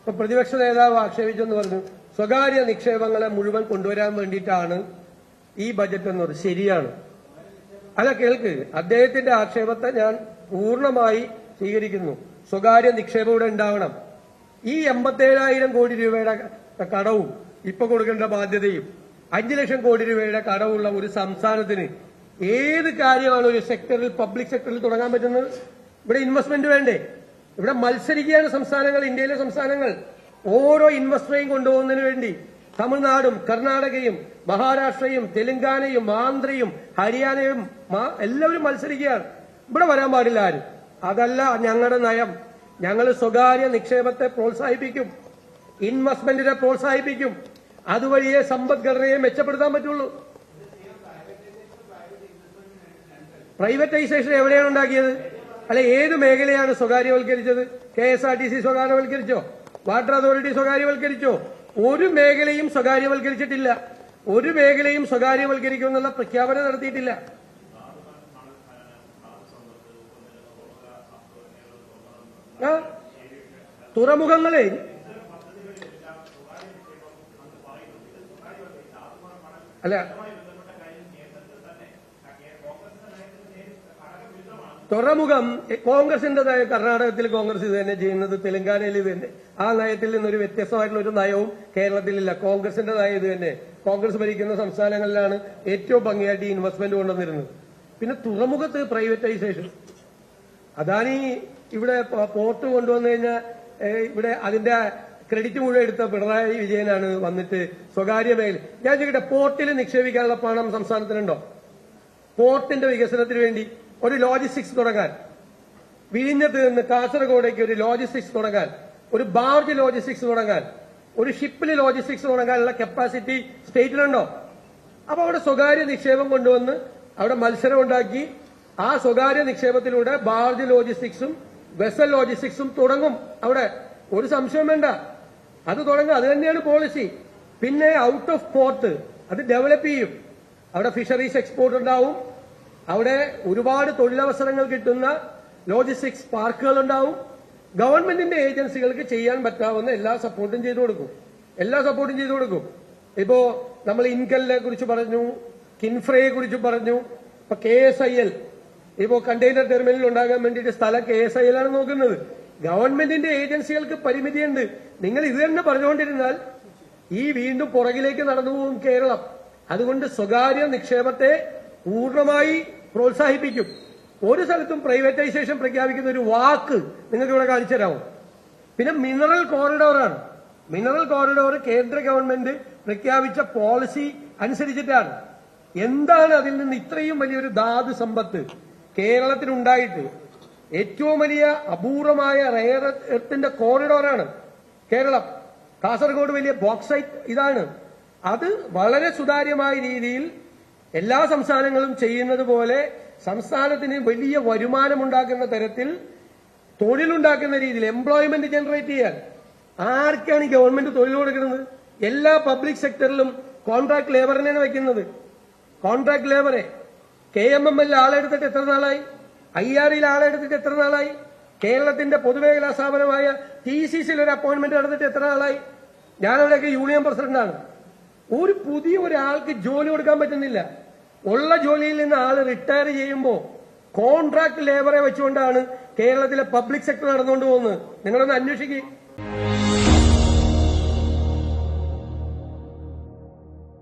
ഇപ്പൊ പ്രതിപക്ഷ നേതാവ് ആക്ഷേപിച്ചെന്ന് പറഞ്ഞു സ്വകാര്യ നിക്ഷേപങ്ങളെ മുഴുവൻ കൊണ്ടുവരാൻ വേണ്ടിയിട്ടാണ് ഈ ബജറ്റ് എന്ന് പറഞ്ഞത്. ശരിയാണ്. അല്ല, കേൾക്ക്, അദ്ദേഹത്തിന്റെ ആക്ഷേപത്തെ ഞാൻ പൂർണ്ണമായി സ്വീകരിക്കുന്നു. സ്വകാര്യ നിക്ഷേപം ഇവിടെ ഉണ്ടാവണം. ഈ 87,000 കോടി രൂപയുടെ കടവും ഇപ്പൊ കൊടുക്കേണ്ട ബാധ്യതയും 5 ലക്ഷം കോടി രൂപയുടെ കടവുള്ള ഒരു സംസ്ഥാനത്തിന് ഏത് കാര്യമാണ് ഒരു സെക്ടറിൽ, പബ്ലിക് സെക്ടറിൽ തുടങ്ങാൻ പറ്റുന്നത്? ഇവിടെ ഇൻവെസ്റ്റ്മെന്റ് വേണ്ടേ? ഇവിടെ മത്സരിക്കുകയാണ് സംസ്ഥാനങ്ങൾ, ഇന്ത്യയിലെ സംസ്ഥാനങ്ങൾ. ഓരോ ഇൻവെസ്റ്ററെയും കൊണ്ടുപോകുന്നതിന് വേണ്ടി തമിഴ്നാടും കർണാടകയും മഹാരാഷ്ട്രയും തെലങ്കാനയും ആന്ധ്രയും ഹരിയാനയും എല്ലാവരും മത്സരിക്കുകയാണ്. ഇവിടെ വരാൻ പാടില്ല ആരും. അതല്ല ഞങ്ങളുടെ നയം. ഞങ്ങൾ സ്വകാര്യ നിക്ഷേപത്തെ പ്രോത്സാഹിപ്പിക്കും, ഇൻവെസ്റ്റ്മെന്റിനെ പ്രോത്സാഹിപ്പിക്കും. അതുവഴിയേ സമ്പദ്ഘടനയെ മെച്ചപ്പെടുത്താൻ പറ്റുള്ളൂ. പ്രൈവറ്റൈസേഷൻ എവിടെയാണ് ഉണ്ടാക്കിയത്? അല്ലെ, ഏത് മേഖലയാണ് സ്വകാര്യവൽക്കരിച്ചത്? KSRTC സ്വകാര്യവൽക്കരിച്ചോ? വാട്ടർ അതോറിറ്റി സ്വകാര്യവൽക്കരിച്ചോ? ഒരു മേഖലയും സ്വകാര്യവൽക്കരിച്ചിട്ടില്ല. ഒരു മേഖലയും സ്വകാര്യവൽക്കരിക്കുമെന്നുള്ള പ്രഖ്യാപനം നടത്തിയിട്ടില്ല. തുറമുഖങ്ങളെ അല്ല, തുറമുഖം കോൺഗ്രസിന്റേതായ, കർണാടകത്തിൽ കോൺഗ്രസ് ഇത് തന്നെ ചെയ്യുന്നത്, തെലങ്കാനയിൽ ഇത് തന്നെ. ആ നയത്തിൽ നിന്നൊരു വ്യത്യസ്തമായിട്ടുള്ള ഒരു നയവും കേരളത്തിലില്ല. കോൺഗ്രസിന്റേതായ ഇത് തന്നെ. കോൺഗ്രസ് ഭരിക്കുന്ന സംസ്ഥാനങ്ങളിലാണ് ഏറ്റവും ഭംഗിയായിട്ട് ഈ ഇൻവെസ്റ്റ്മെന്റ് കൊണ്ടുവന്നിരുന്നത്. പിന്നെ തുറമുഖത്ത് പ്രൈവറ്റൈസേഷൻ, അദാനി ഇവിടെ പോർട്ട് കൊണ്ടുവന്നു കഴിഞ്ഞാൽ ഇവിടെ അതിന്റെ ക്രെഡിറ്റ് മുഴുവൻ എടുത്ത പിണറായി വിജയനാണ് വന്നിട്ട് സ്വകാര്യ മേഖല. ഞാൻ ചോദിക്കട്ടെ, പോർട്ടിൽ നിക്ഷേപിക്കാനുള്ള പണം സംസ്ഥാനത്തിനുണ്ടോ? പോർട്ടിന്റെ വികസനത്തിന് വേണ്ടി ഒരു ലോജിസ്റ്റിക്സ് തുടങ്ങാൻ, വിഴിഞ്ഞത്ത് നിന്ന് കാസർഗോഡേക്ക് ഒരു ലോജിസ്റ്റിക്സ് തുടങ്ങാൻ, ഒരു ബാർജ് ലോജിസ്റ്റിക്സ് തുടങ്ങാൻ, ഒരു ഷിപ്പിൽ ലോജിസ്റ്റിക്സ് തുടങ്ങാനുള്ള കപ്പാസിറ്റി സ്റ്റേറ്റിനുണ്ടോ? അപ്പൊ അവിടെ സ്വകാര്യ നിക്ഷേപം കൊണ്ടുവന്ന് അവിടെ മത്സരം ഉണ്ടാക്കി ആ സ്വകാര്യ നിക്ഷേപത്തിലൂടെ ബാർജ് ലോജിസ്റ്റിക്സും വെസൽ ലോജിസ്റ്റിക്സും തുടങ്ങും. അവിടെ ഒരു സംശയം വേണ്ട, അത് തുടങ്ങും. അത് തന്നെയാണ് പോളിസി. പിന്നെ ഔട്ട് ഓഫ് പോർട്ട് അത് ഡെവലപ്പ് ചെയ്യും. അവിടെ ഫിഷറീസ് എക്സ്പോർട്ട് ഉണ്ടാവും. അവിടെ ഒരുപാട് തൊഴിലവസരങ്ങൾ കിട്ടുന്ന ലോജിസ്റ്റിക്സ് പാർക്കുകൾ ഉണ്ടാവും. ഗവൺമെന്റിന്റെ ഏജൻസികൾക്ക് ചെയ്യാൻ പറ്റാവുന്ന എല്ലാ സപ്പോർട്ടും ചെയ്തു കൊടുക്കും. ഇപ്പോ നമ്മൾ ഇൻകലിനെ കുറിച്ച് പറഞ്ഞു, കിൻഫ്രയെ കുറിച്ച് പറഞ്ഞു. ഇപ്പൊ KSIL ഇപ്പോ കണ്ടെയ്നർ ടെർമിനൽ ഉണ്ടാകാൻ വേണ്ടിയിട്ട് സ്ഥലം KSIL ആണ് നോക്കുന്നത്. ഗവൺമെന്റിന്റെ ഏജൻസികൾക്ക് പരിമിതിയുണ്ട്. നിങ്ങൾ ഇത് തന്നെ പറഞ്ഞുകൊണ്ടിരുന്നാൽ ഈ വീണ്ടും പുറകിലേക്ക് നടന്നു പോകും കേരളം. അതുകൊണ്ട് സ്വകാര്യ നിക്ഷേപത്തെ പൂർണ്ണമായി പ്രോത്സാഹിപ്പിക്കും. ഒരു സ്ഥലത്തും പ്രൈവറ്റൈസേഷൻ പ്രഖ്യാപിക്കുന്ന ഒരു വാക്ക് നിങ്ങൾക്ക് ഇവിടെ കാണിച്ചു തരാമോ? പിന്നെ മിനറൽ കോറിഡോറാണ്. മിനറൽ കോറിഡോർ കേന്ദ്ര ഗവൺമെന്റ് പ്രഖ്യാപിച്ച പോളിസി അനുസരിച്ചിട്ടാണ്. എന്താണ് അതിൽ നിന്ന് ഇത്രയും വലിയൊരു ധാതു സമ്പത്ത് കേരളത്തിനുണ്ടായിട്ട്? ഏറ്റവും വലിയ അപൂർവമായ റെയർ എർത്തിന്റെ കോറിഡോറാണ് കേരളം. കാസർഗോഡ് വലിയ ബോക്സൈറ്റ് ഇതാണ്. അത് വളരെ സുതാര്യമായ രീതിയിൽ എല്ലാ സംസ്ഥാനങ്ങളും ചെയ്യുന്നത് പോലെ സംസ്ഥാനത്തിന് വലിയ വരുമാനമുണ്ടാക്കുന്ന തരത്തിൽ, തൊഴിലുണ്ടാക്കുന്ന രീതിയിൽ, എംപ്ലോയ്മെന്റ് ജനറേറ്റ് ചെയ്യാൻ ആർക്കാണ് ഈ ഗവൺമെന്റ് തൊഴിൽ കൊടുക്കുന്നത്? എല്ലാ പബ്ലിക് സെക്ടറിലും കോൺട്രാക്ട് ലേബറിനെയാണ് വെക്കുന്നത്. കോൺട്രാക്ട് ലേബറെ KMML ആളെടുത്തിട്ട് എത്ര നാളായി? IRയിൽ ആളെടുത്തിട്ട് എത്ര നാളായി? കേരളത്തിന്റെ പൊതുമേഖലാ സ്ഥാപനമായ TCCയിൽ ഒരു അപ്പോയിന്റ്മെന്റ് നടന്നിട്ട് എത്ര നാളായി? ഞാനവിടെയൊക്കെ യൂണിയൻ പ്രസിഡന്റാണ്. ഒരു പുതിയ ഒരാൾക്ക് ജോലി കൊടുക്കാൻ പറ്റുന്നില്ല. ഉള്ള ജോലിയിൽ നിന്ന് ആള് റിട്ടയർ ചെയ്യുമ്പോൾ കോൺട്രാക്ട് ലേബറെ വെച്ചുകൊണ്ടാണ് കേരളത്തിലെ പബ്ലിക് സെക്ടർ നടന്നുകൊണ്ട് പോകുന്നത്. നിങ്ങളൊന്ന് അന്വേഷിക്കുക.